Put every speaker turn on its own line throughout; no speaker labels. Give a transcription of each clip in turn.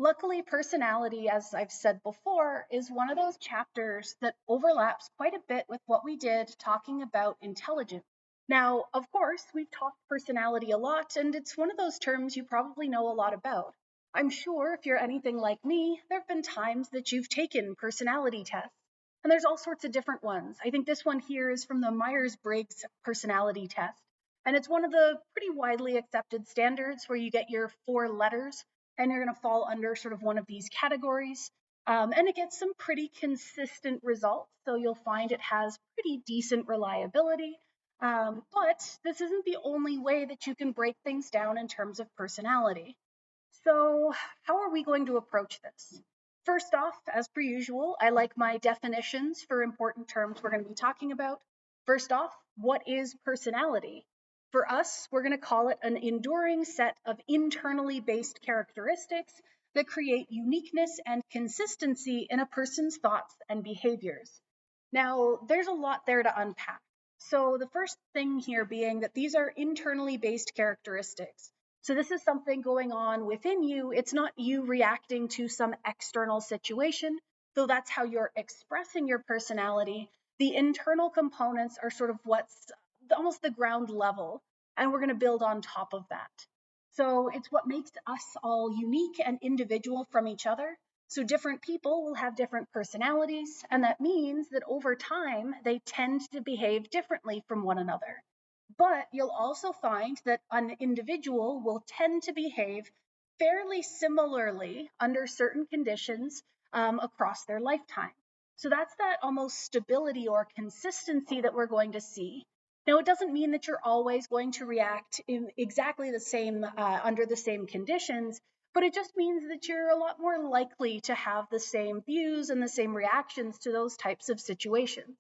Luckily, personality, as I've said before, is one of those chapters that overlaps quite a bit with what we did talking about intelligence. Now, of course, we've talked personality a lot, and it's one of those terms you probably know a lot about. I'm sure if you're anything like me, there have been times that you've taken personality tests, and there's all sorts of different ones. I think this one here is from the Myers-Briggs personality test, and it's one of the pretty widely accepted standards where you get your 4 letters and you're going to fall under sort of one of these categories. And it gets some pretty consistent results. So you'll find it has pretty decent reliability. But this isn't the only way that you can break things down in terms of personality. So how are we going to approach this? First off, as per usual, I like my definitions for important terms we're going to be talking about. First off, what is personality? For us, we're going to call it an enduring set of internally based characteristics that create uniqueness and consistency in a person's thoughts and behaviors. Now, there's a lot there to unpack. So, the first thing here being that these are internally based characteristics. So, this is something going on within you. It's not you reacting to some external situation, though that's how you're expressing your personality. The internal components are sort of what's almost the ground level, and we're going to build on top of that. So it's what makes us all unique and individual from each other. So different people will have different personalities, and that means that over time they tend to behave differently from one another. But you'll also find that an individual will tend to behave fairly similarly under certain conditions across their lifetime. So that's that almost stability or consistency that we're going to see. Now, it doesn't mean that you're always going to react in exactly the same under the same conditions, but it just means that you're a lot more likely to have the same views and the same reactions to those types of situations.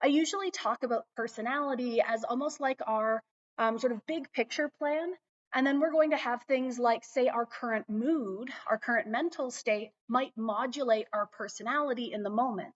I usually talk about personality as almost like our sort of big picture plan. And then we're going to have things like, say, our current mood, our current mental state might modulate our personality in the moment.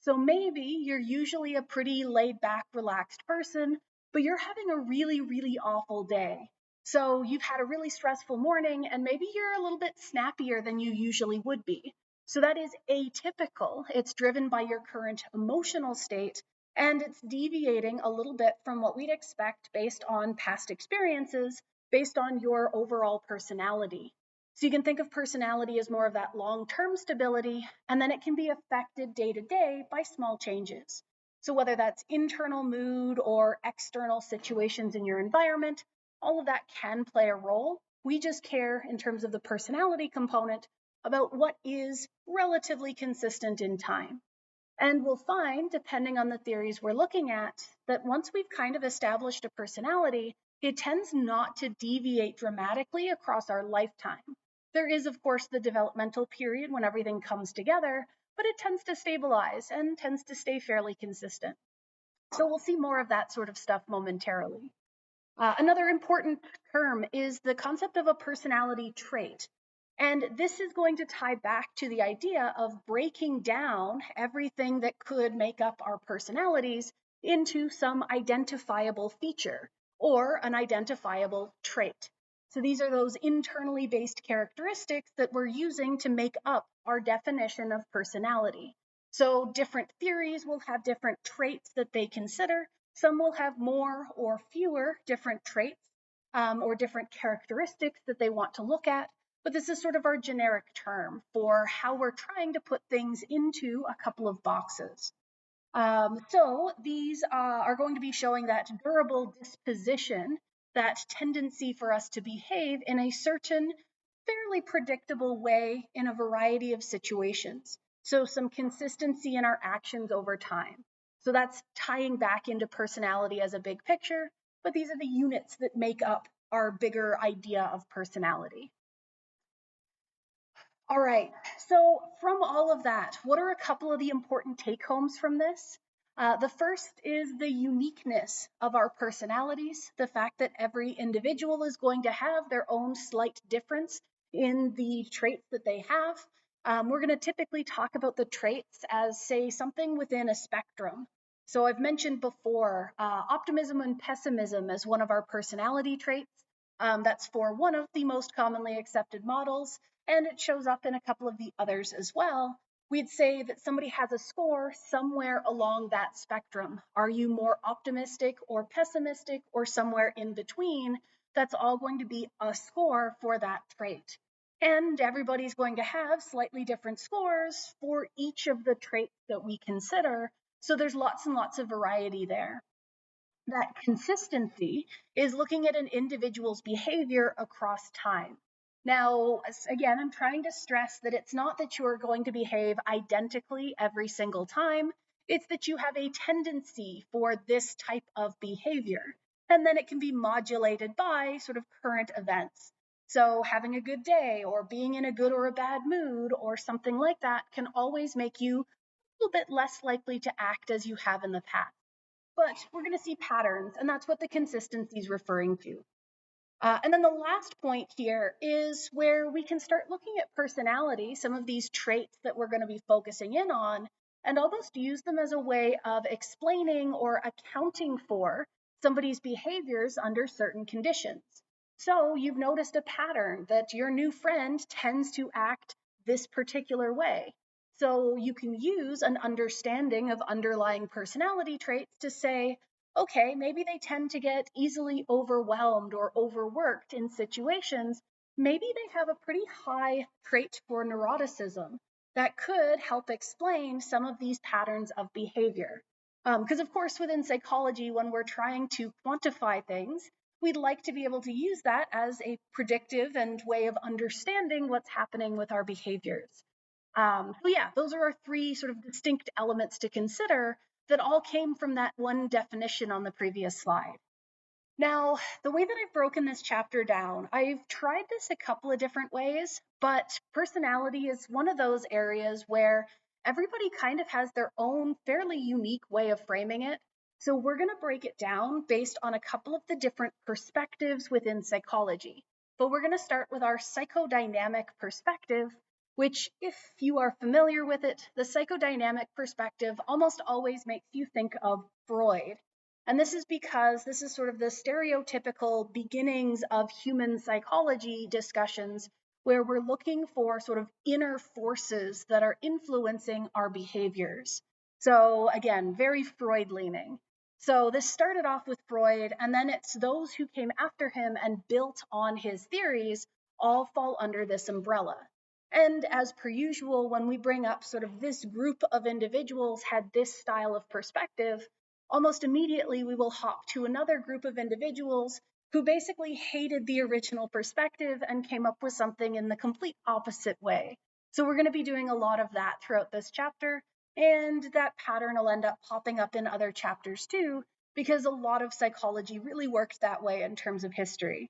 So maybe you're usually a pretty laid back, relaxed person, but you're having a really, really awful day. So you've had a really stressful morning, and maybe you're a little bit snappier than you usually would be. So that is atypical. It's driven by your current emotional state, and it's deviating a little bit from what we'd expect based on past experiences, based on your overall personality. So you can think of personality as more of that long-term stability, and then it can be affected day to day by small changes. So whether that's internal mood or external situations in your environment, all of that can play a role. We just care in terms of the personality component about what is relatively consistent in time. And we'll find, depending on the theories we're looking at, that once we've kind of established a personality, it tends not to deviate dramatically across our lifetime. There is, of course, the developmental period when everything comes together, but it tends to stabilize and tends to stay fairly consistent. So we'll see more of that sort of stuff momentarily. Another important term is the concept of a personality trait. And this is going to tie back to the idea of breaking down everything that could make up our personalities into some identifiable feature or an identifiable trait. So these are those internally based characteristics that we're using to make up our definition of personality. So different theories will have different traits that they consider. Some will have more or fewer different traits or different characteristics that they want to look at. But this is sort of our generic term for how we're trying to put things into a couple of boxes. So these are going to be showing that durable disposition, that tendency for us to behave in a certain fairly predictable way in a variety of situations. So some consistency in our actions over time. So that's tying back into personality as a big picture, but these are the units that make up our bigger idea of personality. All right, so from all of that, what are a couple of the important take-homes from this? The first is the uniqueness of our personalities, the fact that every individual is going to have their own slight difference in the traits that they have. We're going to typically talk about the traits as, say, something within a spectrum. So I've mentioned before optimism and pessimism as one of our personality traits. That's for one of the most commonly accepted models. and it shows up in a couple of the others as well. We'd say that somebody has a score somewhere along that spectrum. Are you more optimistic or pessimistic or somewhere in between? That's all going to be a score for that trait. And everybody's going to have slightly different scores for each of the traits that we consider. So there's lots and lots of variety there. That consistency is looking at an individual's behavior across time. Now, again, I'm trying to stress that it's not that you're going to behave identically every single time. It's that you have a tendency for this type of behavior. And then it can be modulated by sort of current events. So having a good day or being in a good or a bad mood or something like that can always make you a little bit less likely to act as you have in the past. But we're going to see patterns, and that's what the consistency is referring to. And then the last point here is where we can start looking at personality, some of these traits that we're going to be focusing in on, and almost use them as a way of explaining or accounting for somebody's behaviors under certain conditions. So you've noticed a pattern that your new friend tends to act this particular way. So you can use an understanding of underlying personality traits to say, okay, maybe they tend to get easily overwhelmed or overworked in situations. Maybe they have a pretty high trait for neuroticism that could help explain some of these patterns of behavior. Because, of course, within psychology, when we're trying to quantify things, we'd like to be able to use that as a predictive and way of understanding what's happening with our behaviors. So yeah, those are our three sort of distinct elements to consider that all came from that one definition on the previous slide. Now, the way that I've broken this chapter down, I've tried this a couple of different ways, but personality is one of those areas where everybody kind of has their own fairly unique way of framing it. So we're going to break it down based on a couple of the different perspectives within psychology. But we're going to start with our psychodynamic perspective, which, if you are familiar with it, the psychodynamic perspective almost always makes you think of Freud. And this is because this is sort of the stereotypical beginnings of human psychology discussions where we're looking for sort of inner forces that are influencing our behaviors. So again, very Freud leaning. So this started off with Freud, and then it's those who came after him and built on his theories all fall under this umbrella. And as per usual, when we bring up sort of this group of individuals had this style of perspective, almost immediately we will hop to another group of individuals who basically hated the original perspective and came up with something in the complete opposite way. So we're going to be doing a lot of that throughout this chapter, and that pattern will end up popping up in other chapters too, because a lot of psychology really worked that way in terms of history.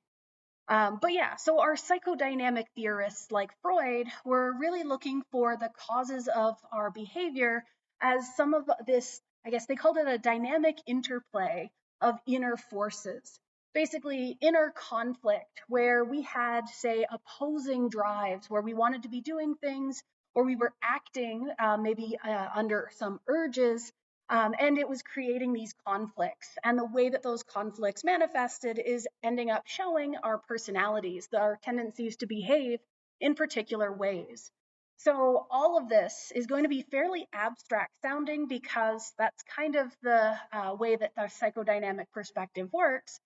But yeah, so our psychodynamic theorists like Freud were really looking for the causes of our behavior as some of this, I guess they called it a dynamic interplay of inner forces. Basically, inner conflict where we had, say, opposing drives, where we wanted to be doing things or we were acting maybe under some urges, and it was creating these conflicts. And the way that those conflicts manifested is ending up showing our personalities, our tendencies to behave in particular ways. So all of this is going to be fairly abstract sounding because that's kind of the way that the psychodynamic perspective works.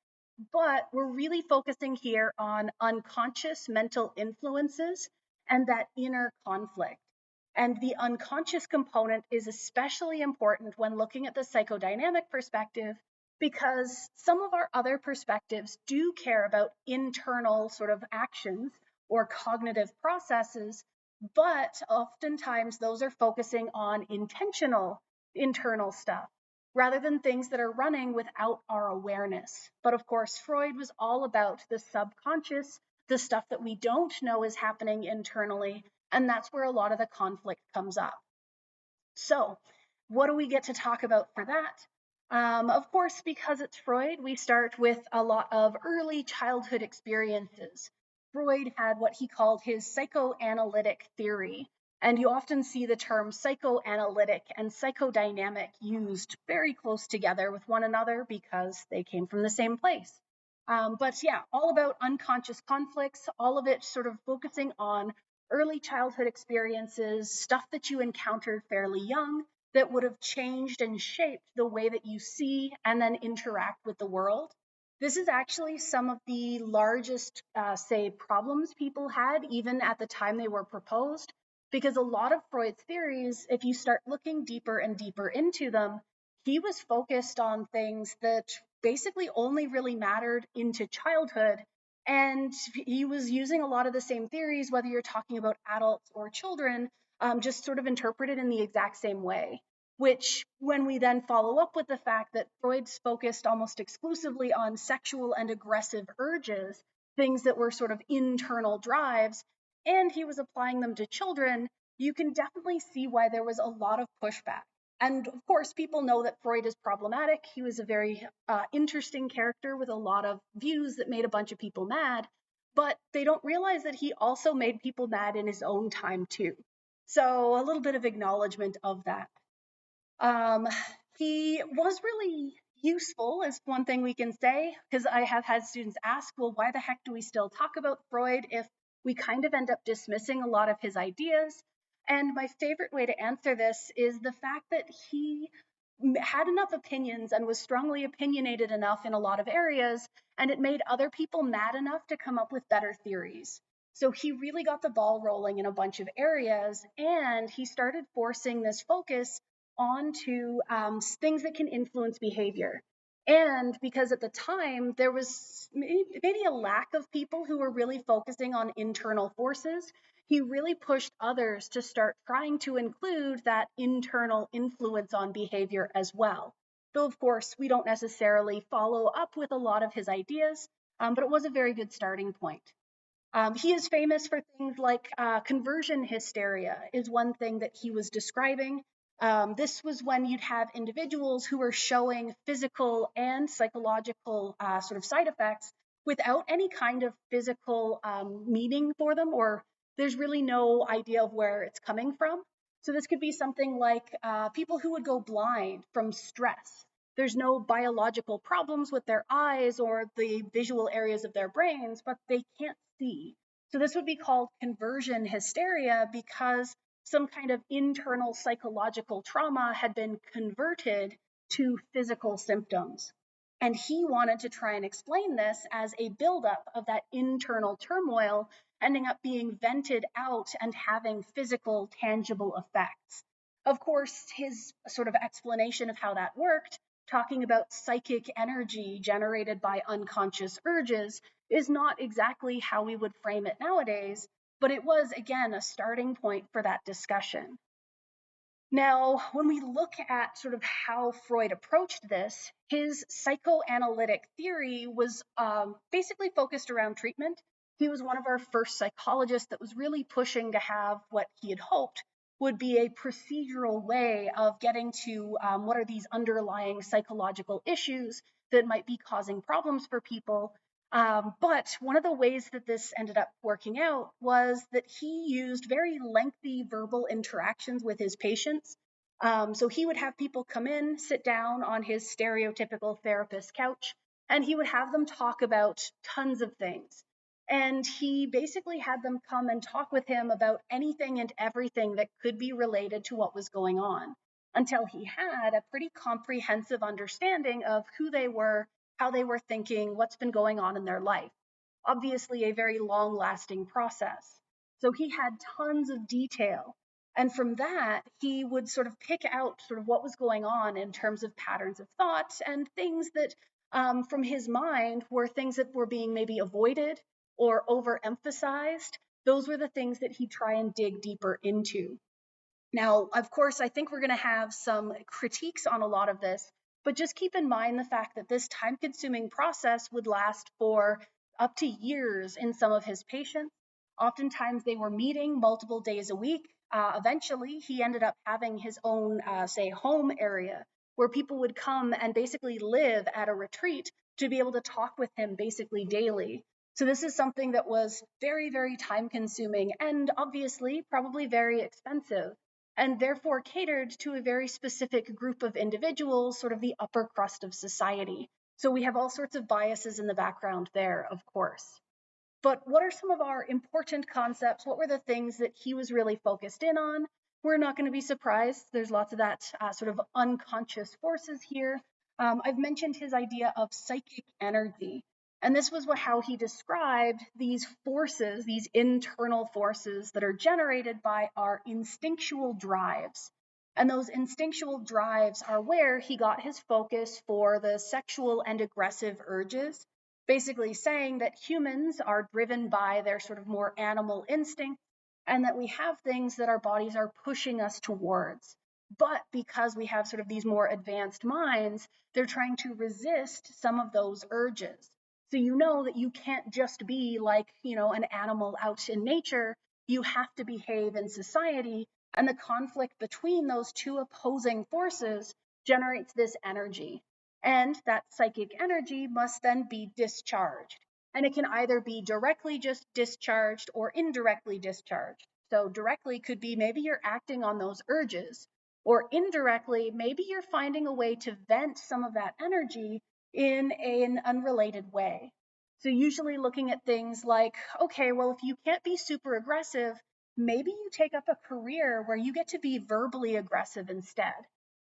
But we're really focusing here on unconscious mental influences and that inner conflict. And the unconscious component is especially important when looking at the psychodynamic perspective because some of our other perspectives do care about internal sort of actions or cognitive processes, but oftentimes those are focusing on intentional internal stuff rather than things that are running without our awareness. But of course, Freud was all about the subconscious, the stuff that we don't know is happening internally, and that's where a lot of the conflict comes up. So, what do we get to talk about for that? Of course, because it's Freud, we start with a lot of early childhood experiences. Freud had what he called his psychoanalytic theory, and you often see the term psychoanalytic and psychodynamic used very close together with one another because they came from the same place. But yeah, all about unconscious conflicts, all of it sort of focusing on early childhood experiences, stuff that you encountered fairly young that would have changed and shaped the way that you see and then interact with the world. This is actually some of the largest, say, problems people had even at the time they were proposed, because a lot of Freud's theories, if you start looking deeper and deeper into them, he was focused on things that basically only really mattered into childhood. And he was using a lot of the same theories, whether you're talking about adults or children, just sort of interpreted in the exact same way. Which, when we then follow up with the fact that Freud's focused almost exclusively on sexual and aggressive urges, things that were sort of internal drives, and he was applying them to children, you can definitely see why there was a lot of pushback. And of course, people know that Freud is problematic. He was a very interesting character with a lot of views that made a bunch of people mad, but they don't realize that he also made people mad in his own time too. So a little bit of acknowledgement of that. Um, he was really useful, is one thing we can say, because I have had students ask, well, why the heck do we still talk about Freud if we kind of end up dismissing a lot of his ideas? And my favorite way to answer this is the fact that he had enough opinions and was strongly opinionated enough in a lot of areas, and it made other people mad enough to come up with better theories. So he really got the ball rolling in a bunch of areas, and he started forcing this focus onto things that can influence behavior. And because at the time there was maybe a lack of people who were really focusing on internal forces, he really pushed others to start trying to include that internal influence on behavior as well. Though, of course, we don't necessarily follow up with a lot of his ideas, but it was a very good starting point. He is famous for things like conversion hysteria, is one thing that he was describing. This was when you'd have individuals who were showing physical and psychological sort of side effects without any kind of physical meaning for them, or there's really no idea of where it's coming from. So this could be something like people who would go blind from stress. There's no biological problems with their eyes or the visual areas of their brains, but they can't see. So this would be called conversion hysteria because some kind of internal psychological trauma had been converted to physical symptoms. And he wanted to try and explain this as a buildup of that internal turmoil ending up being vented out and having physical, tangible effects. Of course, his sort of explanation of how that worked, talking about psychic energy generated by unconscious urges, is not exactly how we would frame it nowadays, but it was, again, a starting point for that discussion. Now, when we look at sort of how Freud approached this, his psychoanalytic theory was basically focused around treatment. He was one of our first psychologists that was really pushing to have what he had hoped would be a procedural way of getting to what are these underlying psychological issues that might be causing problems for people. But one of the ways that this ended up working out was that he used very lengthy verbal interactions with his patients. So he would have people come in, sit down on his stereotypical therapist couch, and he would have them talk about tons of things. And he basically had them come and talk with him about anything and everything that could be related to what was going on, until he had a pretty comprehensive understanding of who they were, how they were thinking, what's been going on in their life. Obviously, a very long lasting process. So he had tons of detail. And from that, he would sort of pick out sort of what was going on in terms of patterns of thought and things that, from his mind, were things that were being maybe avoided or overemphasized. Those were the things that he'd try and dig deeper into. Now, of course, I think we're going to have some critiques on a lot of this, but just keep in mind the fact that this time consuming process would last for up to years in some of his patients. Oftentimes, they were meeting multiple days a week. Eventually, he ended up having his own, say, home area where people would come and basically live at a retreat to be able to talk with him basically daily. So this is something that was very, very time consuming and obviously probably very expensive, and therefore catered to a very specific group of individuals, sort of the upper crust of society. So we have all sorts of biases in the background there, of course. But what are some of our important concepts? What were the things that he was really focused in on? We're not going to be surprised. There's lots of that sort of unconscious forces here. I've mentioned his idea of psychic energy. And this was how he described these forces, these internal forces that are generated by our instinctual drives. And those instinctual drives are where he got his focus for the sexual and aggressive urges, basically saying that humans are driven by their sort of more animal instincts and that we have things that our bodies are pushing us towards. But because we have sort of these more advanced minds, they're trying to resist some of those urges. So you know that you can't just be like, an animal out in nature. You have to behave in society. And the conflict between those two opposing forces generates this energy. And that psychic energy must then be discharged. And it can either be directly just discharged or indirectly discharged. So directly could be maybe you're acting on those urges, or indirectly, maybe you're finding a way to vent some of that energy in an unrelated way. So usually looking at things like, okay, well, if you can't be super aggressive, maybe you take up a career where you get to be verbally aggressive instead.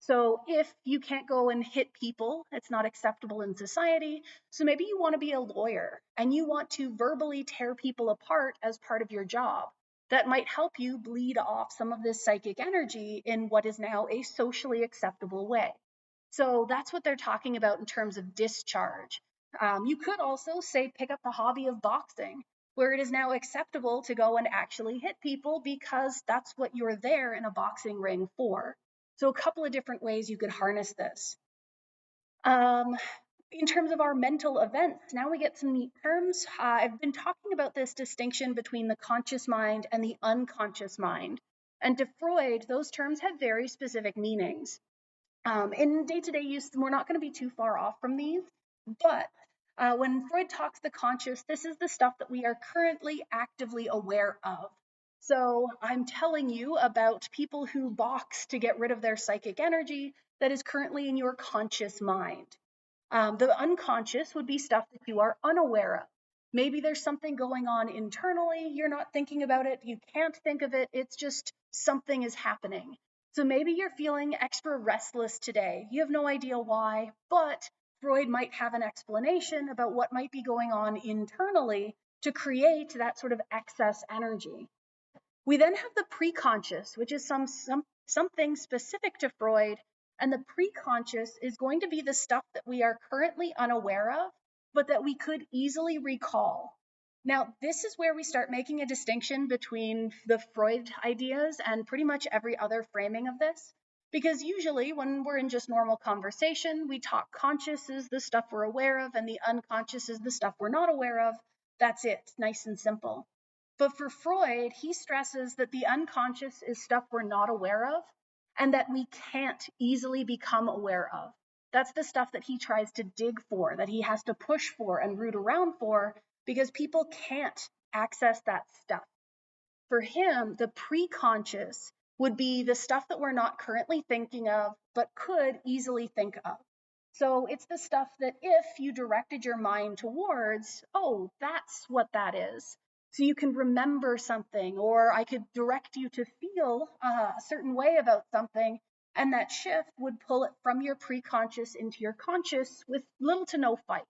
So if you can't go and hit people, it's not acceptable in society. So maybe you want to be a lawyer and you want to verbally tear people apart as part of your job. That might help you bleed off some of this psychic energy in what is now a socially acceptable way. So that's what they're talking about in terms of discharge. You could also say pick up the hobby of boxing, where it is now acceptable to go and actually hit people because that's what you're there in a boxing ring for. So a couple of different ways you could harness this. In terms of our mental events, now we get some neat terms. I've been talking about this distinction between the conscious mind and the unconscious mind. And to Freud, those terms have very specific meanings. In day-to-day use, we're not going to be too far off from these, but when Freud talks the conscious, this is the stuff that we are currently actively aware of. So I'm telling you about people who box to get rid of their psychic energy that is currently in your conscious mind. The unconscious would be stuff that you are unaware of. Maybe there's something going on internally, you're not thinking about it, you can't think of it, it's just something is happening. So maybe you're feeling extra restless today. You have no idea why, but Freud might have an explanation about what might be going on internally to create that sort of excess energy. We then have the preconscious, which is something specific to Freud, and the preconscious is going to be the stuff that we are currently unaware of, but that we could easily recall. Now, this is where we start making a distinction between the Freud ideas and pretty much every other framing of this. Because usually when we're in just normal conversation, we talk conscious is the stuff we're aware of and the unconscious is the stuff we're not aware of. That's it, nice and simple. But for Freud, he stresses that the unconscious is stuff we're not aware of and that we can't easily become aware of. That's the stuff that he tries to dig for, that he has to push for and root around for, because people can't access that stuff. For him, the preconscious would be the stuff that we're not currently thinking of, but could easily think of. So it's the stuff that if you directed your mind towards, oh, that's what that is. So you can remember something, or I could direct you to feel a certain way about something, and that shift would pull it from your preconscious into your conscious with little to no fight.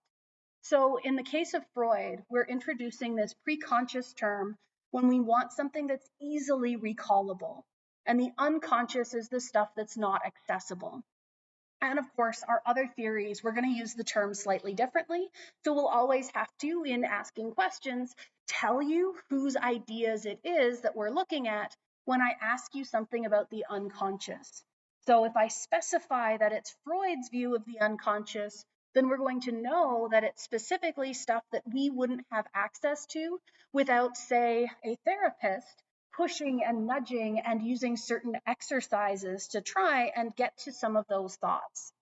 So in the case of Freud, we're introducing this preconscious term when we want something that's easily recallable. And the unconscious is the stuff that's not accessible. And of course, our other theories, we're going to use the term slightly differently. So we'll always have to, in asking questions, tell you whose ideas it is that we're looking at when I ask you something about the unconscious. So if I specify that it's Freud's view of the unconscious, then we're going to know that it's specifically stuff that we wouldn't have access to without, say, a therapist pushing and nudging and using certain exercises to try and get to some of those thoughts.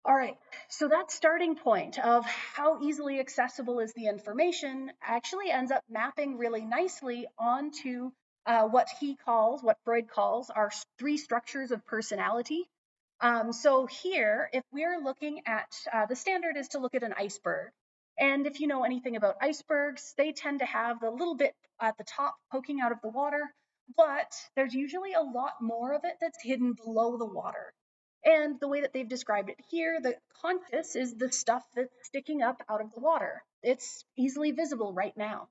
All right, so that starting point of how easily accessible is the information actually ends up mapping really nicely onto what Freud calls our three structures of personality. So here, if we're looking at, the standard is to look at an iceberg. And if you know anything about icebergs, they tend to have the little bit at the top poking out of the water, but there's usually a lot more of it that's hidden below the water. And the way that they've described it here, the conscious is the stuff that's sticking up out of the water. It's easily visible right now.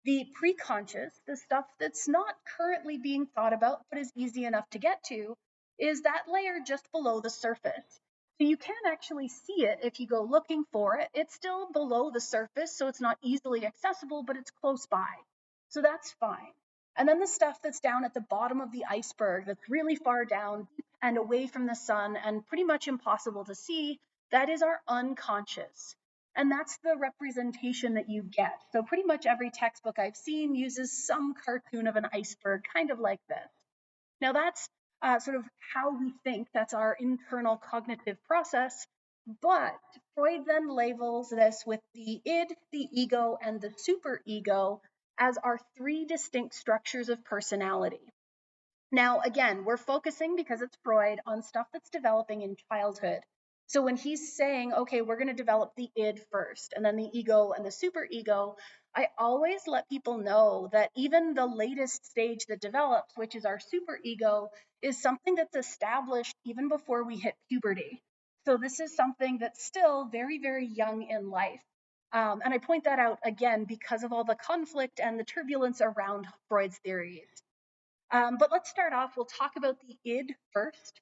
The preconscious, the stuff that's not currently being thought about but is easy enough to get to, is that layer just below the surface. So you can actually see it if you go looking for it. It's still below the surface, so it's not easily accessible, but it's close by. So that's fine. And then the stuff that's down at the bottom of the iceberg, that's really far down and away from the sun and pretty much impossible to see, that is our unconscious. And that's the representation that you get. So pretty much every textbook I've seen uses some cartoon of an iceberg, kind of like this. Now that's sort of how we think. That's our internal cognitive process. But Freud then labels this with the id, the ego, and the superego as our three distinct structures of personality. Now, again, we're focusing, because it's Freud, on stuff that's developing in childhood. So when he's saying, okay, we're going to develop the id first, and then the ego and the superego, I always let people know that even the latest stage that develops, which is our superego, is something that's established even before we hit puberty. So this is something that's still very, very young in life. And I point that out again because of all the conflict and the turbulence around Freud's theories. But let's start off. We'll talk about the id first.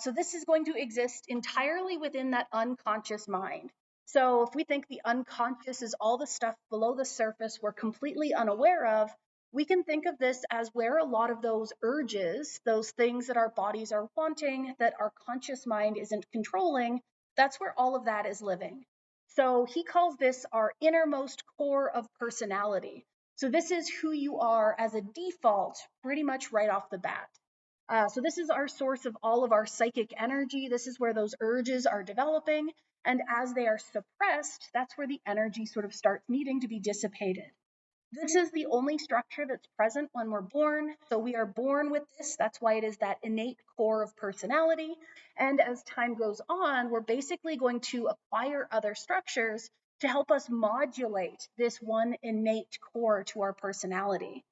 So this is going to exist entirely within that unconscious mind. So if we think the unconscious is all the stuff below the surface we're completely unaware of, we can think of this as where a lot of those urges, those things that our bodies are wanting, that our conscious mind isn't controlling, that's where all of that is living. So he calls this our innermost core of personality. So this is who you are as a default, pretty much right off the bat. So this is our source of all of our psychic energy. This is where those urges are developing. And as they are suppressed, that's where the energy sort of starts needing to be dissipated. This is the only structure that's present when we're born. So we are born with this. That's why it is that innate core of personality. And as time goes on, we're basically going to acquire other structures to help us modulate this one innate core to our personality.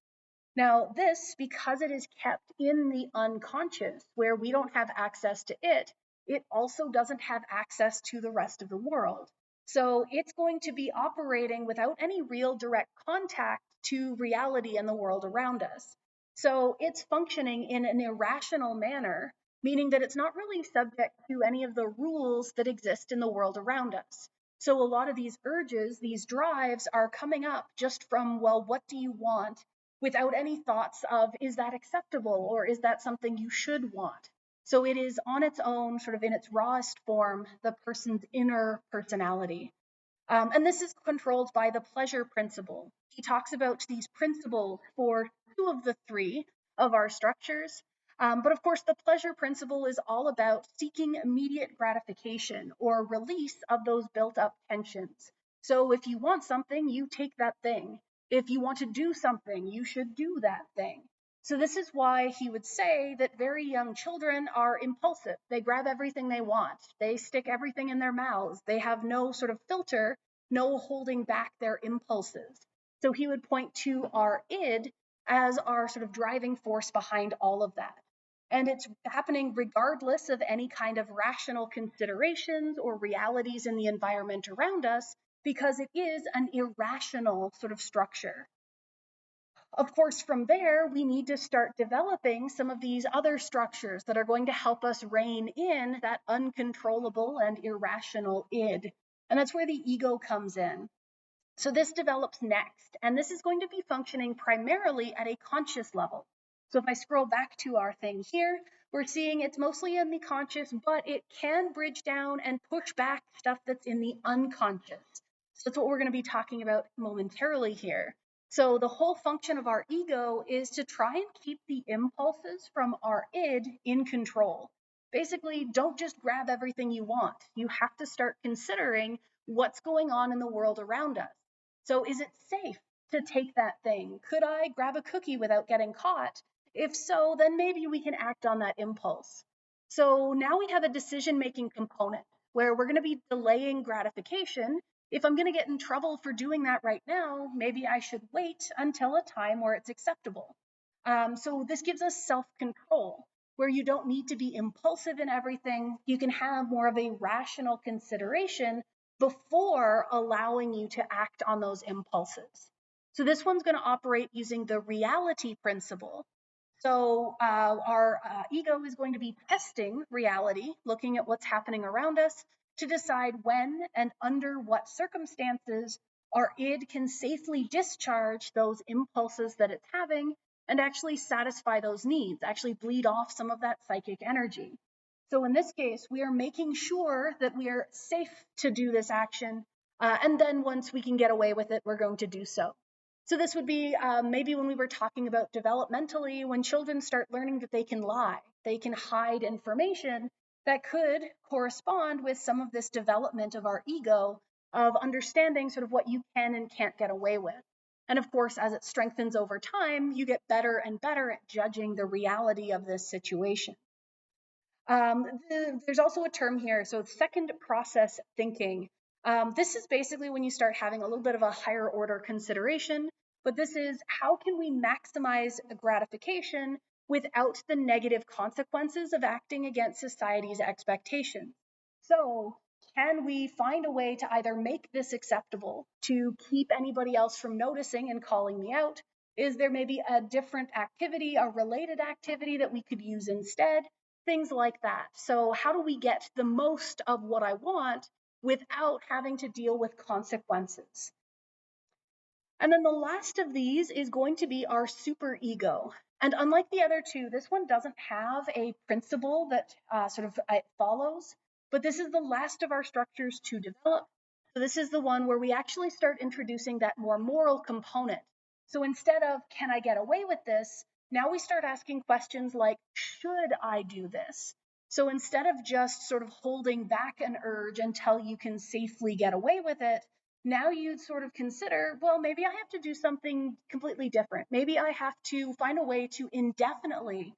Now, this, because it is kept in the unconscious, where we don't have access to it, it also doesn't have access to the rest of the world. So it's going to be operating without any real direct contact to reality and the world around us. So it's functioning in an irrational manner, meaning that it's not really subject to any of the rules that exist in the world around us. So a lot of these urges, these drives are coming up just from, well, what do you want? Without any thoughts of, is that acceptable or is that something you should want? So it is on its own, sort of in its rawest form, the person's inner personality. And this is controlled by the pleasure principle. He talks about these principles for two of the three of our structures. But of course, the pleasure principle is all about seeking immediate gratification or release of those built up tensions. So if you want something, you take that thing. If you want to do something, you should do that thing. So this is why he would say that very young children are impulsive. They grab everything they want. They stick everything in their mouths. They have no sort of filter, no holding back their impulses. So he would point to our id as our sort of driving force behind all of that. And it's happening regardless of any kind of rational considerations or realities in the environment around us, because it is an irrational sort of structure. Of course, from there, we need to start developing some of these other structures that are going to help us rein in that uncontrollable and irrational id. And that's where the ego comes in. So this develops next, and this is going to be functioning primarily at a conscious level. So if I scroll back to our thing here, we're seeing it's mostly in the conscious, but it can bridge down and push back stuff that's in the unconscious. So that's what we're going to be talking about momentarily here. So the whole function of our ego is to try and keep the impulses from our id in control. Basically, don't just grab everything you want. You have to start considering what's going on in the world around us. So is it safe to take that thing? Could I grab a cookie without getting caught? If so, then maybe we can act on that impulse. So now we have a decision-making component where we're going to be delaying gratification If I'm going to get in trouble for doing that right now, maybe I should wait until a time where it's acceptable. So this gives us self-control, where you don't need to be impulsive in everything. You can have more of a rational consideration before allowing you to act on those impulses. So this one's going to operate using the reality principle. So our ego is going to be testing reality, looking at what's happening around us to decide when and under what circumstances our id can safely discharge those impulses that it's having and actually satisfy those needs, actually bleed off some of that psychic energy. So in this case, we are making sure that we are safe to do this action. And then once we can get away with it, we're going to do so. So this would be maybe when we were talking about developmentally, when children start learning that they can lie, they can hide information that could correspond with some of this development of our ego, of understanding sort of what you can and can't get away with. And of course, as it strengthens over time, you get better and better at judging the reality of this situation. There's also a term here, so second process thinking. This is basically when you start having a little bit of a higher order consideration, but this is how can we maximize gratification without the negative consequences of acting against society's expectations? So, can we find a way to either make this acceptable to keep anybody else from noticing and calling me out? Is there maybe a different activity, a related activity that we could use instead? Things like that. So how do we get the most of what I want without having to deal with consequences? And then the last of these is going to be our super ego. And unlike the other two, this one doesn't have a principle that it follows, but this is the last of our structures to develop. So this is the one where we actually start introducing that more moral component. So instead of, can I get away with this? Now we start asking questions like, should I do this? So instead of just sort of holding back an urge until you can safely get away with it, now you'd sort of consider, well, maybe I have to do something completely different. Maybe I have to find a way to indefinitely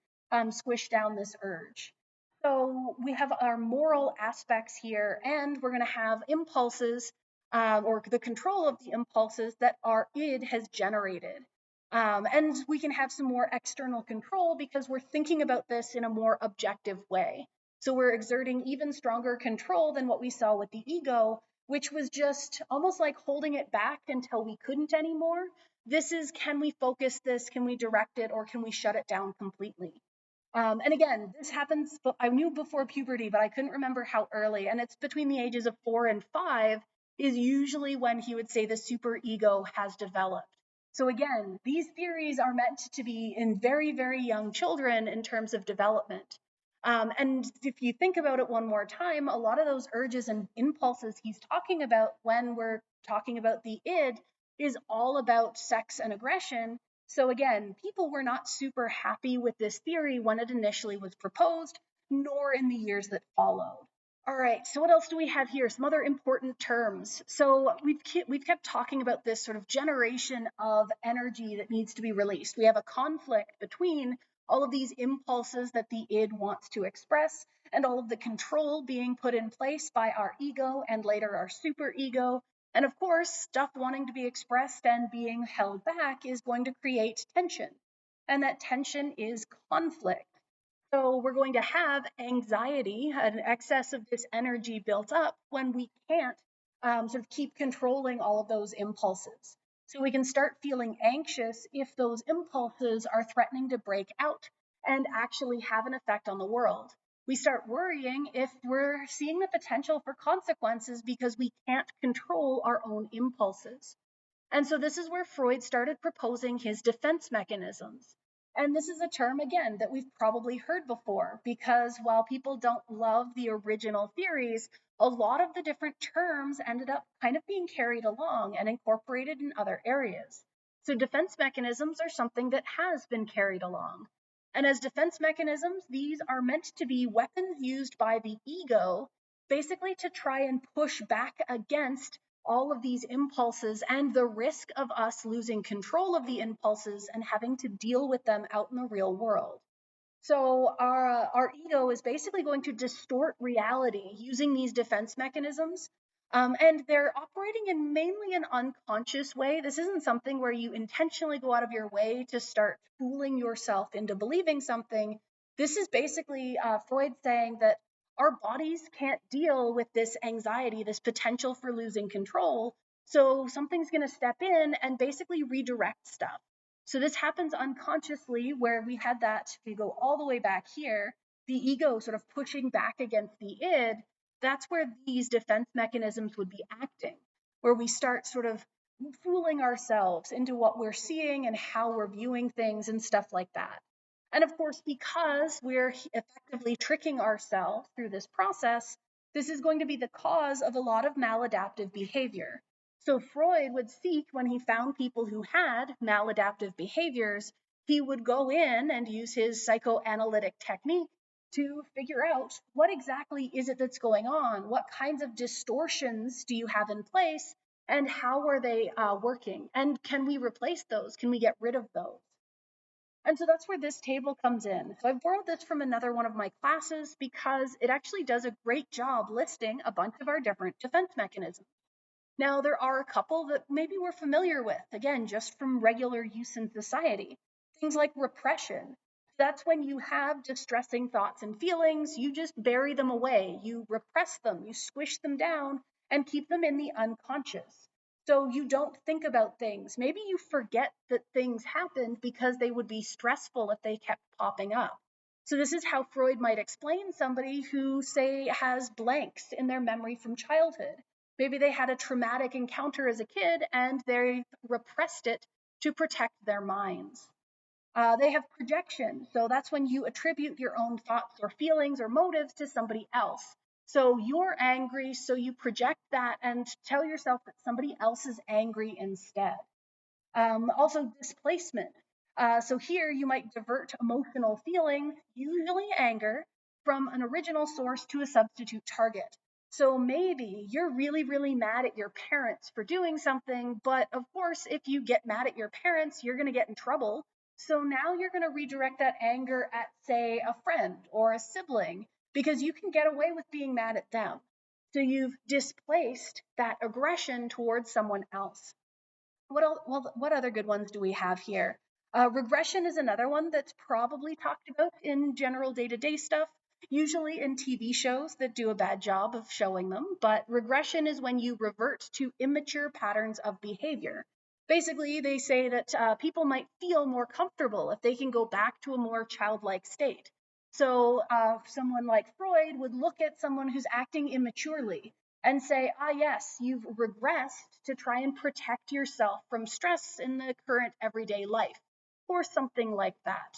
squish down this urge. So we have our moral aspects here, and we're going to have impulses or the control of the impulses that our id has generated. And we can have some more external control because we're thinking about this in a more objective way. So we're exerting even stronger control than what we saw with the ego, which was just almost like holding it back until we couldn't anymore. This is, can we focus this? Can we direct it? Or can we shut it down completely? And again, this happens, I knew before puberty, but I couldn't remember how early. And it's between the ages of 4 and 5 is usually when he would say the super ego has developed. So again, these theories are meant to be in very, very young children in terms of development. And if you think about it one more time, a lot of those urges and impulses he's talking about when we're talking about the id is all about sex and aggression. So again, people were not super happy with this theory when it initially was proposed, nor in the years that followed. All right, so what else do we have here? Some other important terms. So we've kept talking about this sort of generation of energy that needs to be released. We have a conflict between all of these impulses that the id wants to express and all of the control being put in place by our ego and later our super ego. And of course, stuff wanting to be expressed and being held back is going to create tension. And that tension is conflict. So we're going to have anxiety, an excess of this energy built up when we can't sort of keep controlling all of those impulses. So we can start feeling anxious if those impulses are threatening to break out and actually have an effect on the world. We start worrying if we're seeing the potential for consequences because we can't control our own impulses. And so this is where Freud started proposing his defense mechanisms. And this is a term, again, that we've probably heard before, because while people don't love the original theories, a lot of the different terms ended up kind of being carried along and incorporated in other areas. So defense mechanisms are something that has been carried along. And as defense mechanisms, these are meant to be weapons used by the ego, basically to try and push back against all of these impulses and the risk of us losing control of the impulses and having to deal with them out in the real world. So our ego is basically going to distort reality using these defense mechanisms And they're operating in mainly an unconscious way. This isn't something where you intentionally go out of your way to start fooling yourself into believing something. This is basically Freud saying that our bodies can't deal with this anxiety, this potential for losing control. So something's going to step in and basically redirect stuff. So this happens unconsciously, where we had that, if you go all the way back here, the ego sort of pushing back against the id. That's where these defense mechanisms would be acting, where we start sort of fooling ourselves into what we're seeing and how we're viewing things and stuff like that. And of course, because we're effectively tricking ourselves through this process, this is going to be the cause of a lot of maladaptive behavior. So Freud would seek, when he found people who had maladaptive behaviors, he would go in and use his psychoanalytic technique to figure out what exactly is it that's going on, what kinds of distortions do you have in place, and how are they working, and can we replace those, can we get rid of those. And so that's where this table comes in. So I've borrowed this from another one of my classes because it actually does a great job listing a bunch of our different defense mechanisms. Now, there are a couple that maybe we're familiar with, again, just from regular use in society. Things like repression. That's when you have distressing thoughts and feelings, you just bury them away, you repress them, you squish them down, and keep them in the unconscious. So you don't think about things. Maybe you forget that things happened because they would be stressful if they kept popping up. So this is how Freud might explain somebody who, say, has blanks in their memory from childhood. Maybe they had a traumatic encounter as a kid and they repressed it to protect their minds. They have projection. So that's when you attribute your own thoughts or feelings or motives to somebody else. So you're angry, so you project that and tell yourself that somebody else is angry instead. Also, displacement. So here you might divert emotional feeling, usually anger, from an original source to a substitute target. So maybe you're really, really mad at your parents for doing something, but of course, if you get mad at your parents, you're going to get in trouble. So now you're going to redirect that anger at, say, a friend or a sibling, because you can get away with being mad at them. So you've displaced that aggression towards someone else. What other good ones do we have here? Regression is another one that's probably talked about in general day-to-day stuff, usually in TV shows that do a bad job of showing them. But regression is when you revert to immature patterns of behavior. Basically, they say that people might feel more comfortable if they can go back to a more childlike state. So someone like Freud would look at someone who's acting immaturely and say, ah, yes, you've regressed to try and protect yourself from stress in the current everyday life, or something like that.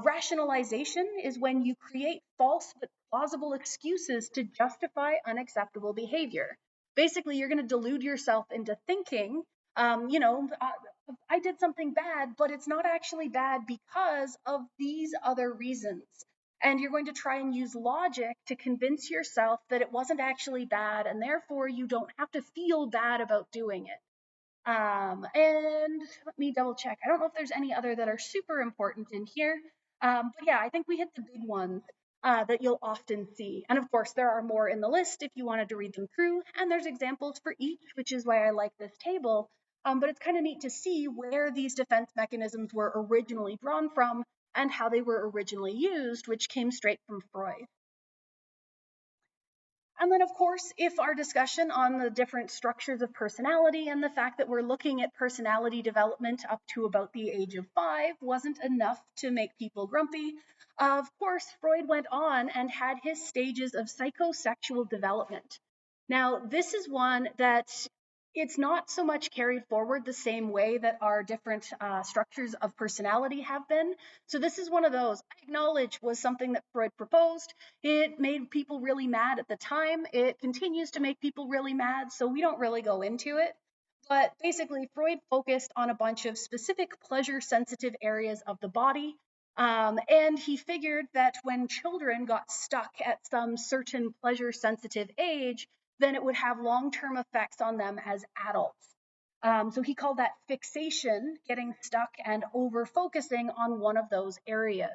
Rationalization is when you create false but plausible excuses to justify unacceptable behavior. Basically, you're going to delude yourself into thinking, I did something bad, but it's not actually bad because of these other reasons. And you're going to try and use logic to convince yourself that it wasn't actually bad, and therefore you don't have to feel bad about doing it. And let me double check. I don't know if there's any other that are super important in here. But yeah, I think we hit the big ones that you'll often see. And of course, there are more in the list if you wanted to read them through. And there's examples for each, which is why I like this table. But it's kind of neat to see where these defense mechanisms were originally drawn from and how they were originally used, which came straight from Freud. And then, of course, if our discussion on the different structures of personality and the fact that we're looking at personality development up to about the age of 5 wasn't enough to make people grumpy, of course, Freud went on and had his stages of psychosexual development. Now, this is one that it's not so much carried forward the same way that our different structures of personality have been. So this is one of those, I acknowledge, was something that Freud proposed. It made people really mad at the time. It continues to make people really mad, so we don't really go into it. But basically, Freud focused on a bunch of specific pleasure sensitive areas of the body. And he figured that when children got stuck at some certain pleasure sensitive age, then it would have long term effects on them as adults. So he called that fixation, getting stuck and over focusing on one of those areas.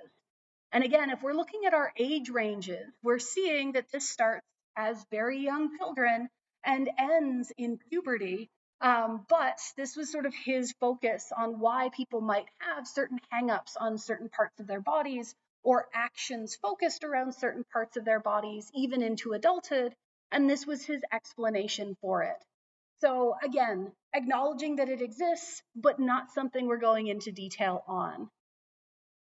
And again, if we're looking at our age ranges, we're seeing that this starts as very young children and ends in puberty. But this was sort of his focus on why people might have certain hangups on certain parts of their bodies or actions focused around certain parts of their bodies, even into adulthood. And this was his explanation for it. So, again, acknowledging that it exists, but not something we're going into detail on.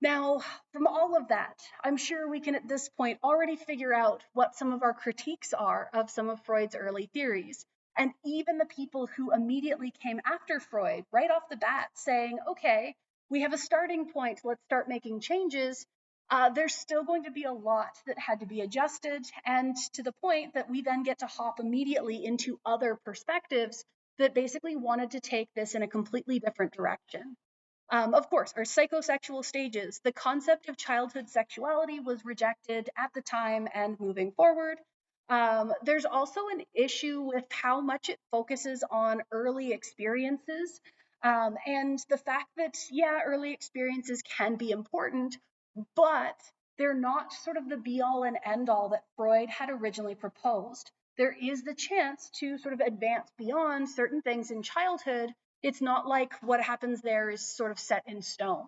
Now, from all of that, I'm sure we can at this point already figure out what some of our critiques are of some of Freud's early theories. And even the people who immediately came after Freud, right off the bat, saying, okay, we have a starting point, let's start making changes. There's still going to be a lot that had to be adjusted, and to the point that we then get to hop immediately into other perspectives that basically wanted to take this in a completely different direction. Of course, our psychosexual stages. The concept of childhood sexuality was rejected at the time and moving forward. There's also an issue with how much it focuses on early experiences, and the fact that, yeah, early experiences can be important, but they're not sort of the be all and end all that Freud had originally proposed. There is the chance to sort of advance beyond certain things in childhood. It's not like what happens there is sort of set in stone.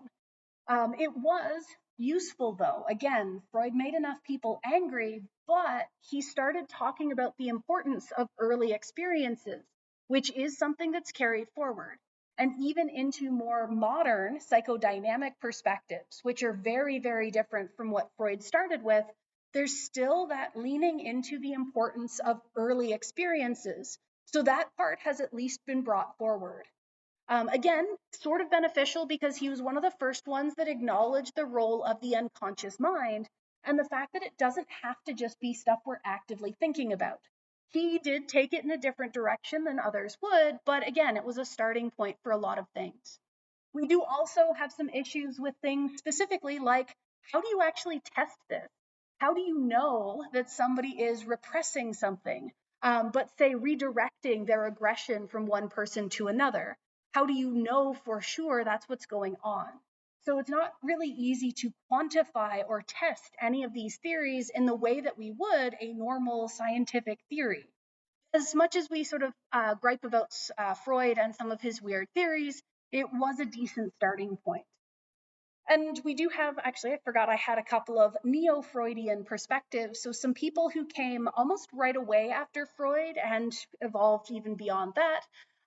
It was useful, though. Again, Freud made enough people angry, but he started talking about the importance of early experiences, which is something that's carried forward, and even into more modern psychodynamic perspectives, which are very, very different from what Freud started with. There's still that leaning into the importance of early experiences. So that part has at least been brought forward. Again, sort of beneficial because he was one of the first ones that acknowledged the role of the unconscious mind and the fact that it doesn't have to just be stuff we're actively thinking about. He did take it in a different direction than others would, but again, it was a starting point for a lot of things. We do also have some issues with things specifically like, how do you actually test this? How do you know that somebody is repressing something, but say redirecting their aggression from one person to another? How do you know for sure that's what's going on? So it's not really easy to quantify or test any of these theories in the way that we would a normal scientific theory. As much as we sort of gripe about Freud and some of his weird theories, it was a decent starting point. And we do have, actually, I forgot I had a couple of neo-Freudian perspectives. So some people who came almost right away after Freud and evolved even beyond that.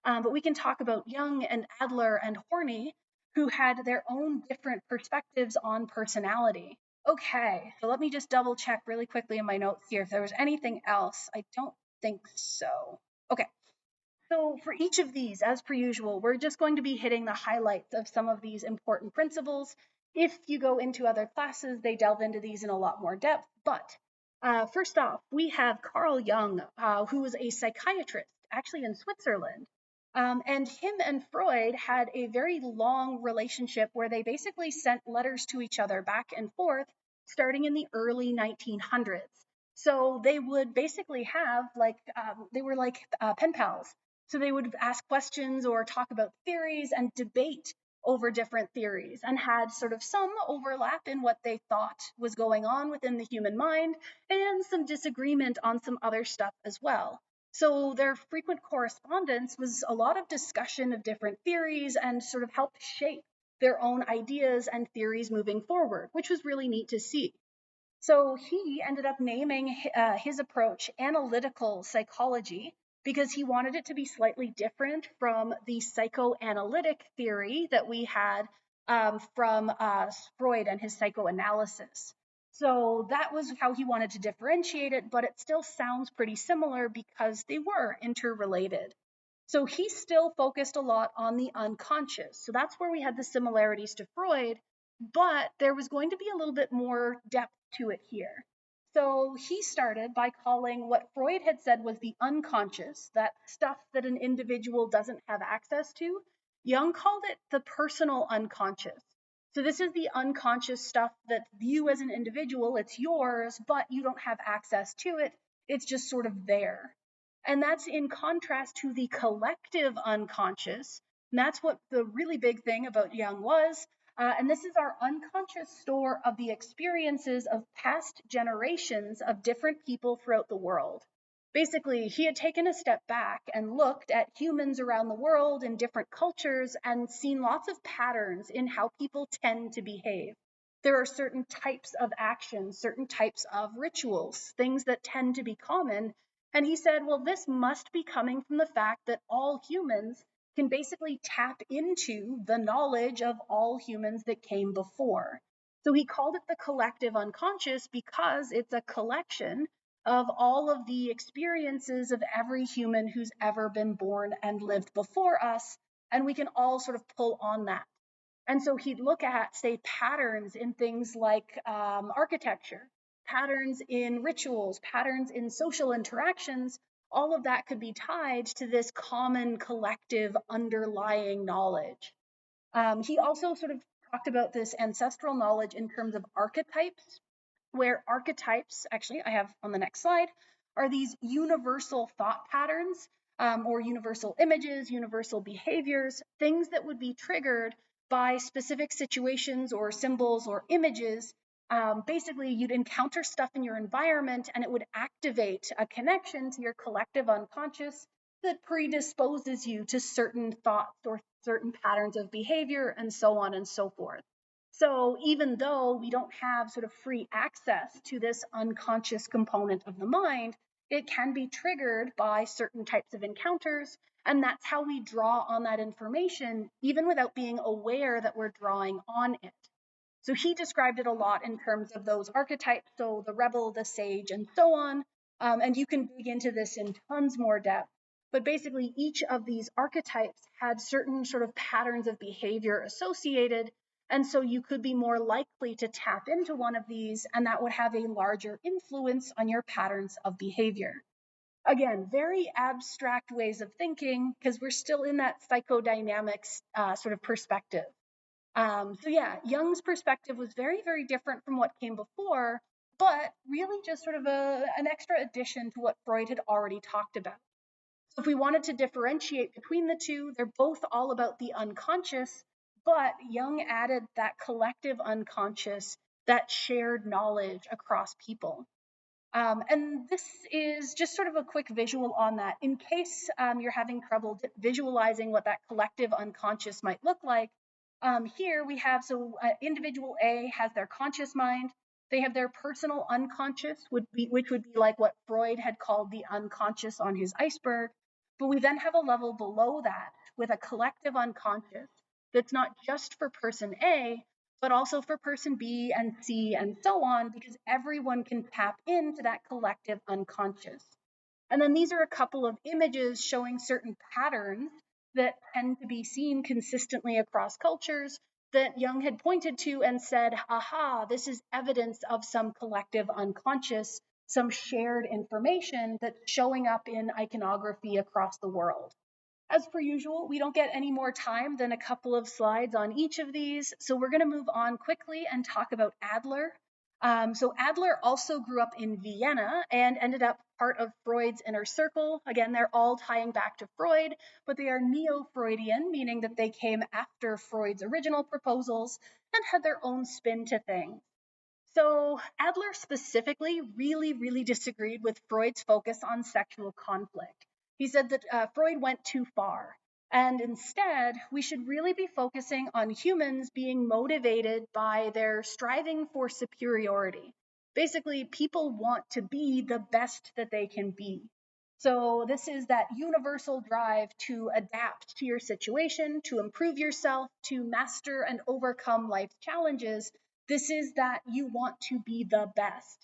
But we can talk about Jung and Adler and Horney, who had their own different perspectives on personality. Okay, so let me just double check really quickly in my notes here if there was anything else. I don't think so. Okay, so for each of these, as per usual, we're just going to be hitting the highlights of some of these important principles. If you go into other classes, they delve into these in a lot more depth. But first off, we have Carl Jung, who was a psychiatrist, actually in Switzerland. And him and Freud had a very long relationship where they basically sent letters to each other back and forth starting in the early 1900s. So they would basically have they were like pen pals. So they would ask questions or talk about theories and debate over different theories and had sort of some overlap in what they thought was going on within the human mind and some disagreement on some other stuff as well. So their frequent correspondence was a lot of discussion of different theories and sort of helped shape their own ideas and theories moving forward, which was really neat to see. So he ended up naming his approach analytical psychology because he wanted it to be slightly different from the psychoanalytic theory that we had from Freud and his psychoanalysis. So that was how he wanted to differentiate it, but it still sounds pretty similar because they were interrelated. So he still focused a lot on the unconscious. So that's where we had the similarities to Freud, but there was going to be a little bit more depth to it here. So he started by calling what Freud had said was the unconscious, that stuff that an individual doesn't have access to. Jung called it the personal unconscious. So this is the unconscious stuff that you as an individual, it's yours, but you don't have access to it. It's just sort of there. And that's in contrast to the collective unconscious. And that's what the really big thing about Jung was. And this is our unconscious store of the experiences of past generations of different people throughout the world. Basically, he had taken a step back and looked at humans around the world in different cultures and seen lots of patterns in how people tend to behave. There are certain types of actions, certain types of rituals, things that tend to be common. And he said, well, this must be coming from the fact that all humans can basically tap into the knowledge of all humans that came before. So he called it the collective unconscious because it's a collection of all of the experiences of every human who's ever been born and lived before us. And we can all sort of pull on that. And so he'd look at, say, patterns in things like architecture, patterns in rituals, patterns in social interactions. All of that could be tied to this common collective underlying knowledge. He also sort of talked about this ancestral knowledge in terms of archetypes, where archetypes, actually, I have on the next slide, are these universal thought patterns or universal images, universal behaviors, things that would be triggered by specific situations or symbols or images. Basically, you'd encounter stuff in your environment and it would activate a connection to your collective unconscious that predisposes you to certain thoughts or certain patterns of behavior and so on and so forth. So even though we don't have sort of free access to this unconscious component of the mind, it can be triggered by certain types of encounters. And that's how we draw on that information, even without being aware that we're drawing on it. So he described it a lot in terms of those archetypes, so the rebel, the sage, and so on. And you can dig into this in tons more depth. But basically, each of these archetypes had certain sort of patterns of behavior associated. And so you could be more likely to tap into one of these, and that would have a larger influence on your patterns of behavior. Again, very abstract ways of thinking because we're still in that psychodynamics sort of perspective. So yeah, Jung's perspective was very, very different from what came before, but really just sort of an extra addition to what Freud had already talked about. So if we wanted to differentiate between the two, they're both all about the unconscious, but Jung added that collective unconscious, that shared knowledge across people. And this is just sort of a quick visual on that. In case you're having trouble visualizing what that collective unconscious might look like, here we have, so individual A has their conscious mind. They have their personal unconscious, which would be like what Freud had called the unconscious on his iceberg. But we then have a level below that with a collective unconscious that's not just for person A, but also for person B and C and so on, because everyone can tap into that collective unconscious. And then these are a couple of images showing certain patterns that tend to be seen consistently across cultures that Jung had pointed to and said, aha, this is evidence of some collective unconscious, some shared information that's showing up in iconography across the world. As per usual, we don't get any more time than a couple of slides on each of these, so we're going to move on quickly and talk about Adler. So Adler also grew up in Vienna and ended up part of Freud's inner circle. Again, they're all tying back to Freud, but they are neo-Freudian, meaning that they came after Freud's original proposals and had their own spin to things. So Adler specifically really disagreed with Freud's focus on sexual conflict. He said that Freud went too far, and instead we should really be focusing on humans being motivated by their striving for superiority. Basically, people want to be the best that they can be. So this is that universal drive to adapt to your situation, to improve yourself, to master and overcome life's challenges. This is that you want to be the best.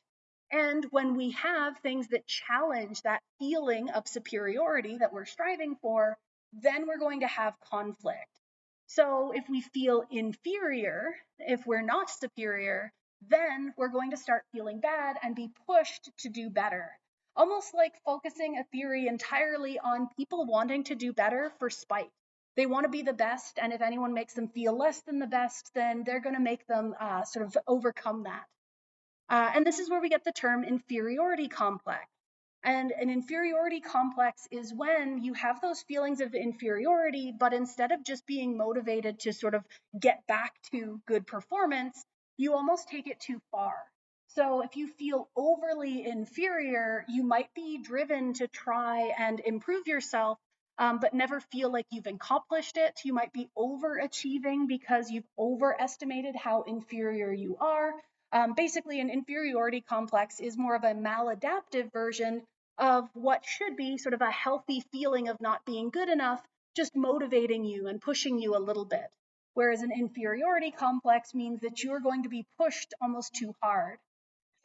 And when we have things that challenge that feeling of superiority that we're striving for, then we're going to have conflict. So if we feel inferior, if we're not superior, then we're going to start feeling bad and be pushed to do better. Almost like focusing a theory entirely on people wanting to do better for spite. They want to be the best, and if anyone makes them feel less than the best, then they're going to make them sort of overcome that. And this is where we get the term inferiority complex. And an inferiority complex is when you have those feelings of inferiority, but instead of just being motivated to sort of get back to good performance, you almost take it too far. So if you feel overly inferior, you might be driven to try and improve yourself, but never feel like you've accomplished it. You might be overachieving because you've overestimated how inferior you are. Basically, an inferiority complex is more of a maladaptive version of what should be sort of a healthy feeling of not being good enough, just motivating you and pushing you a little bit. Whereas an inferiority complex means that you're going to be pushed almost too hard.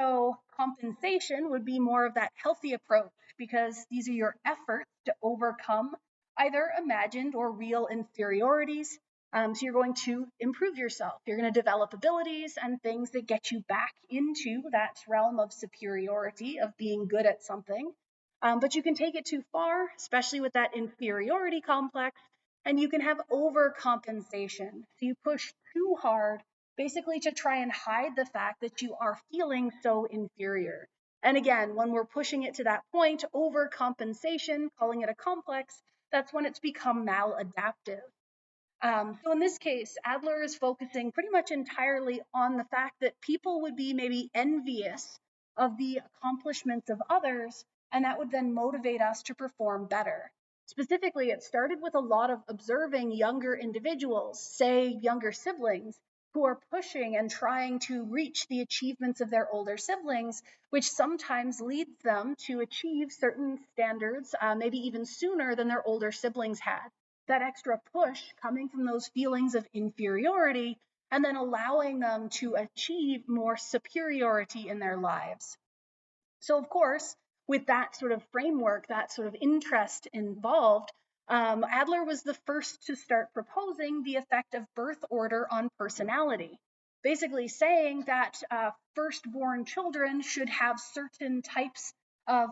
So compensation would be more of that healthy approach because these are your efforts to overcome either imagined or real inferiorities. So you're going to improve yourself. You're going to develop abilities and things that get you back into that realm of superiority, of being good at something. But you can take it too far, especially with that inferiority complex, and you can have overcompensation. So you push too hard basically to try and hide the fact that you are feeling so inferior. And again, when we're pushing it to that point, overcompensation, calling it a complex, that's when it's become maladaptive. So in this case, Adler is focusing pretty much entirely on the fact that people would be maybe envious of the accomplishments of others, and that would then motivate us to perform better. Specifically, it started with a lot of observing younger individuals, say younger siblings, who are pushing and trying to reach the achievements of their older siblings, which sometimes leads them to achieve certain standards, maybe even sooner than their older siblings had. That extra push coming from those feelings of inferiority and then allowing them to achieve more superiority in their lives. So, of course, with that sort of framework, that sort of interest involved, Adler was the first to start proposing the effect of birth order on personality, basically saying that firstborn children should have certain types of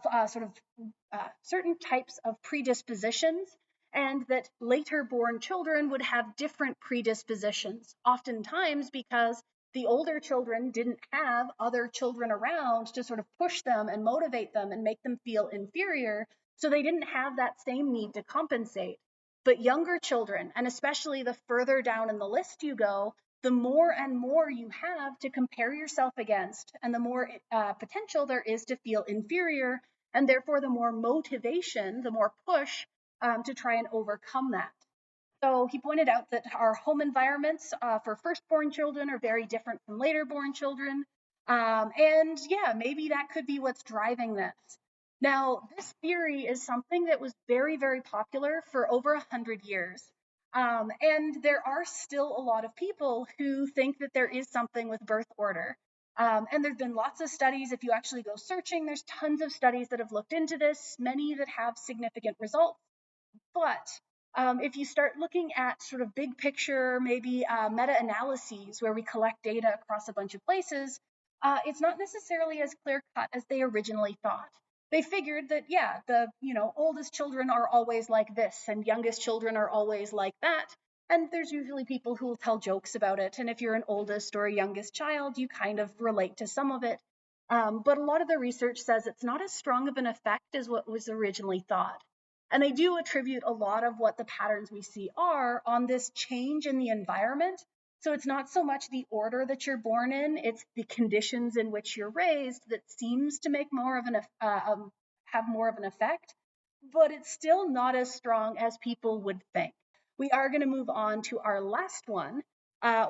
predispositions, and that later born children would have different predispositions, oftentimes because the older children didn't have other children around to sort of push them and motivate them and make them feel inferior. So they didn't have that same need to compensate. But younger children, and especially the further down in the list you go, the more and more you have to compare yourself against, and the more potential there is to feel inferior, and therefore the more motivation, the more push to try and overcome that. So he pointed out that our home environments for firstborn children are very different from later born children. And yeah, maybe that could be what's driving this. Now, this theory is something that was very, very popular for over 100 years. And there are still a lot of people who think that there is something with birth order. And there's been lots of studies. If you actually go searching, there's tons of studies that have looked into this, many that have significant results. But if you start looking at sort of big picture, maybe meta-analyses where we collect data across a bunch of places, it's not necessarily as clear cut as they originally thought. They figured that, yeah, the oldest children are always like this and youngest children are always like that. And there's usually people who will tell jokes about it. And if you're an oldest or a youngest child, you kind of relate to some of it. But a lot of the research says it's not as strong of an effect as what was originally thought. And they do attribute a lot of what the patterns we see are on this change in the environment. So it's not so much the order that you're born in, it's the conditions in which you're raised that seems to make more of have more of an effect, but it's still not as strong as people would think. We are going to move on to our last one,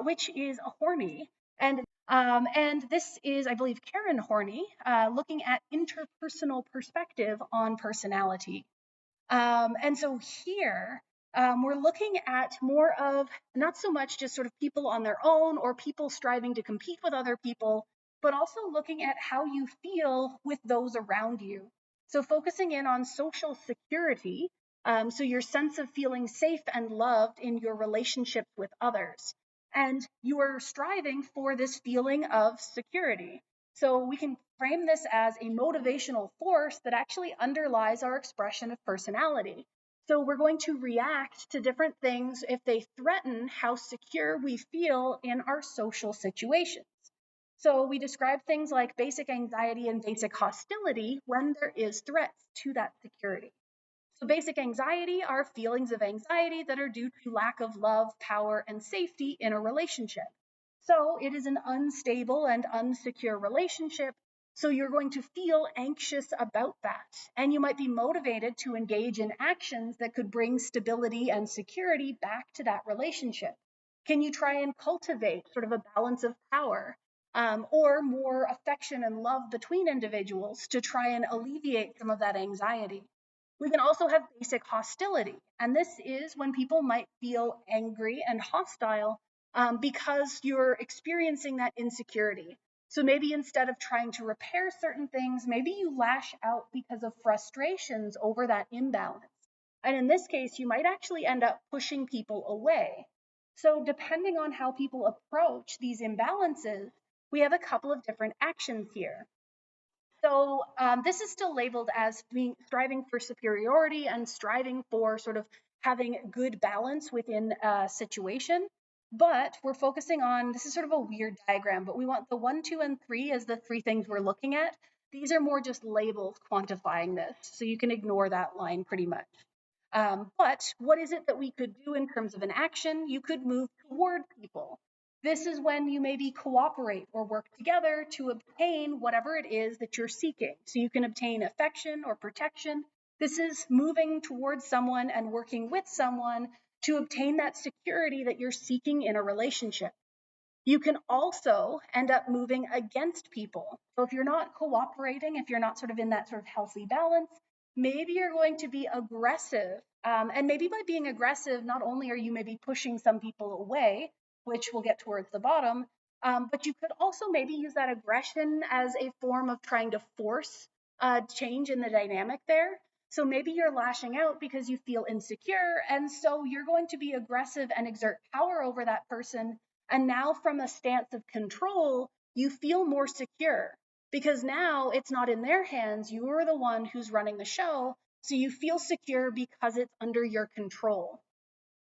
which is a Horney. And this is, I believe, Karen Horney, looking at interpersonal perspective on personality. And so here, we're looking at more of not so much just sort of people on their own or people striving to compete with other people, but also looking at how you feel with those around you. So focusing in on social security, so your sense of feeling safe and loved in your relationships with others. And you are striving for this feeling of security. So we can frame this as a motivational force that actually underlies our expression of personality. So we're going to react to different things if they threaten how secure we feel in our social situations. So we describe things like basic anxiety and basic hostility when there is threats to that security. So basic anxiety are feelings of anxiety that are due to lack of love, power, and safety in a relationship. So it is an unstable and unsecure relationship. So you're going to feel anxious about that. And you might be motivated to engage in actions that could bring stability and security back to that relationship. Can you try and cultivate sort of a balance of power, or more affection and love between individuals to try and alleviate some of that anxiety? We can also have basic hostility, and this is when people might feel angry and hostile because you're experiencing that insecurity. So maybe instead of trying to repair certain things, maybe you lash out because of frustrations over that imbalance. And in this case, you might actually end up pushing people away. So, depending on how people approach these imbalances, we have a couple of different actions here. So this is still labeled as being striving for superiority and striving for sort of having good balance within a situation. But we're focusing on, this is sort of a weird diagram, but we want the 1, 2, and 3 as the 3 things we're looking at. These are more just labels quantifying this, so you can ignore that line pretty much. But what is it that we could do in terms of an action? You could move toward people. This is when you maybe cooperate or work together to obtain whatever it is that you're seeking. So you can obtain affection or protection. This is moving towards someone and working with someone to obtain that security that you're seeking in a relationship. You can also end up moving against people. So if you're not cooperating, if you're not sort of in that sort of healthy balance, maybe you're going to be aggressive. And maybe by being aggressive, not only are you maybe pushing some people away, which we'll get towards the bottom, but you could also maybe use that aggression as a form of trying to force change in the dynamic there. So maybe you're lashing out because you feel insecure, and so you're going to be aggressive and exert power over that person. And now, from a stance of control, you feel more secure because now it's not in their hands. You're the one who's running the show. So you feel secure because it's under your control.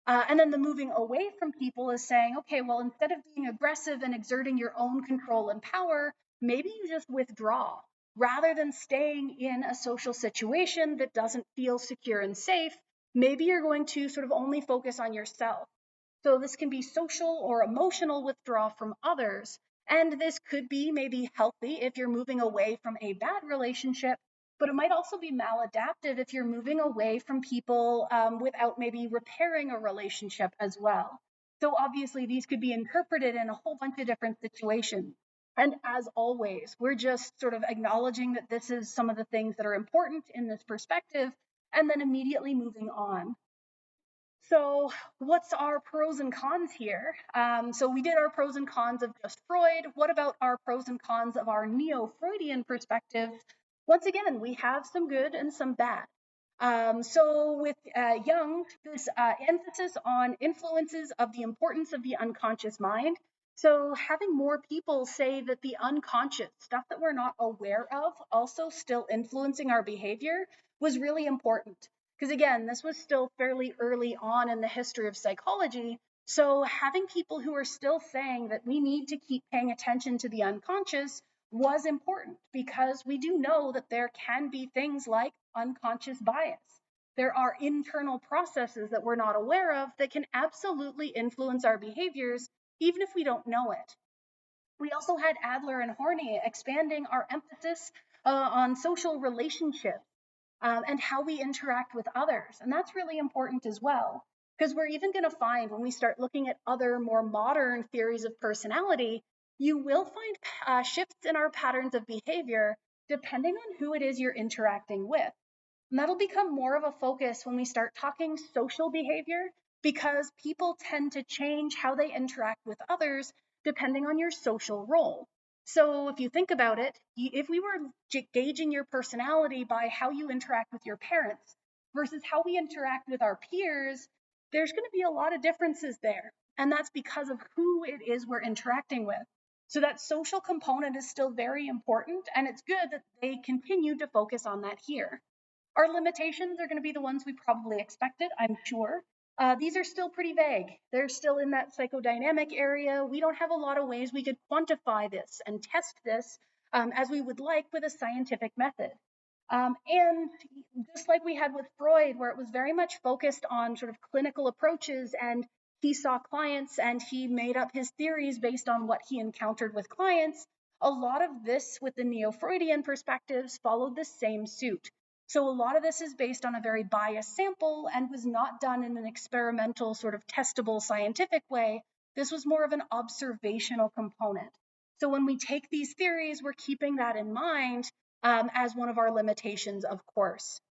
And then the moving away from people is saying, okay, well, instead of being aggressive and exerting your own control and power, maybe you just withdraw rather than staying in a social situation that doesn't feel secure and safe. Maybe you're going to sort of only focus on yourself. So this can be social or emotional withdrawal from others. And this could be maybe healthy if you're moving away from a bad relationship, but it might also be maladaptive if you're moving away from people without maybe repairing a relationship as well. So obviously these could be interpreted in a whole bunch of different situations. And as always, we're just sort of acknowledging that this is some of the things that are important in this perspective and then immediately moving on. So what's our pros and cons here? So we did our pros and cons of just Freud. What about our pros and cons of our neo-Freudian perspective? Once again, we have some good and some bad. So with Jung, this emphasis on influences of the importance of the unconscious mind. So having more people say that the unconscious, stuff that we're not aware of, also still influencing our behavior was really important. Because again, this was still fairly early on in the history of psychology. So having people who are still saying that we need to keep paying attention to the unconscious was important because we do know that there can be things like unconscious bias. There are internal processes that we're not aware of that can absolutely influence our behaviors, even if we don't know it. We also had Adler and Horney expanding our emphasis on social relationships and how we interact with others. And that's really important as well, because we're even going to find when we start looking at other more modern theories of personality, you will find shifts in our patterns of behavior depending on who it is you're interacting with. And that'll become more of a focus when we start talking social behavior, because people tend to change how they interact with others depending on your social role. So if you think about it, if we were gauging your personality by how you interact with your parents versus how we interact with our peers, there's going to be a lot of differences there. And that's because of who it is we're interacting with. So that social component is still very important, and it's good that they continue to focus on that here. Our limitations are going to be the ones we probably expected, I'm sure. These are still pretty vague. They're still in that psychodynamic area. We don't have a lot of ways we could quantify this and test this as we would like with a scientific method. And just like we had with Freud, where it was very much focused on sort of clinical approaches, and he saw clients and he made up his theories based on what he encountered with clients, a lot of this with the neo-Freudian perspectives followed the same suit. So a lot of this is based on a very biased sample and was not done in an experimental, sort of testable scientific way. This was more of an observational component. So when we take these theories, we're keeping that in mind as one of our limitations, of course.